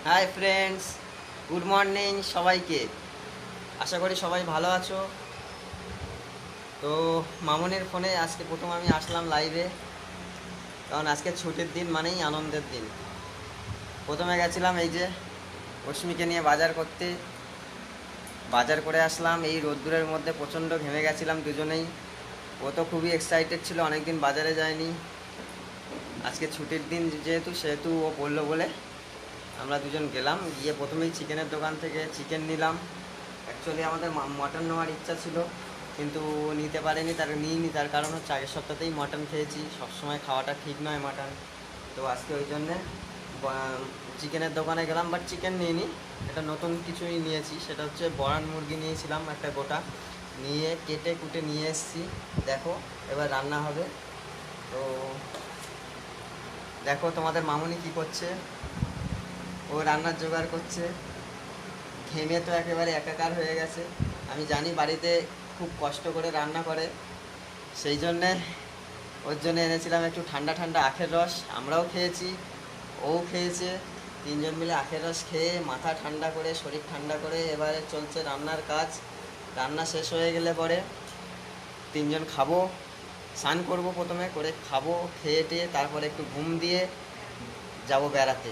Hi friends, good morning সবাইকে। আশা করি সবাই ভালো আছো। তো মামনের ফোনে আজকে প্রথম আমি আসলাম লাইভে, কারণ আজকে ছুটির দিন মানেই আনন্দের দিন। প্রথমে গেছিলাম এই যে অশ্মিকে নিয়ে বাজার করতে, বাজার করে আসলাম এই রোদ্দুরের মধ্যে, প্রচণ্ড ঘেমে গেছিলাম দুজনেই। ও তো খুবই এক্সাইটেড ছিল, অনেকদিন বাজারে যায়নি। আজকে ছুটির দিন যেহেতু সেহেতু ও বললো বলে আমরা দুজন গেলাম। গিয়ে প্রথমেই চিকেনের দোকান থেকে চিকেন নিলাম। অ্যাকচুয়ালি আমাদের মটন নেওয়ার ইচ্ছা ছিল, কিন্তু নিতে পারেনি, নিইনি। তার কারণ হচ্ছে আগের সপ্তাহতেই মটন খেয়েছি, সবসময় খাওয়াটা ঠিক নয় মাটন। তো আজকে ওই জন্যে চিকেনের দোকানে গেলাম, বাট চিকেন নিইনি। এটা নতুন কিছুই নিয়েছি, সেটা হচ্ছে বরান মুরগি নিয়েছিলাম একটা গোটা, নিয়ে কেটে কুটে নিয়ে এসেছি। দেখো এবার রান্না হবে। তো দেখো তোমাদের মামুনি কি করছে, ও রান্নার জোগাড় করছে। ঘেমে তো একেবারে একাকার হয়ে গেছে। আমি জানি বাড়িতে খুব কষ্ট করে রান্না করে, সেই জন্যে ওর জন্য এনেছিলাম একটু ঠান্ডা ঠান্ডা আখের রস। আমরাও খেয়েছি, ও খেয়েছে। তিনজন মিলে আখের রস খেয়ে মাথা ঠান্ডা করে, শরীর ঠান্ডা করে এবারে চলছে রান্নার কাজ। রান্না শেষ হয়ে গেলে পরে তিনজন খাবো, স্নান করবো, প্রথমে করে খাবো, খেয়ে টেয়ে তারপরে একটু ঘুম দিয়ে যাব বেড়াতে।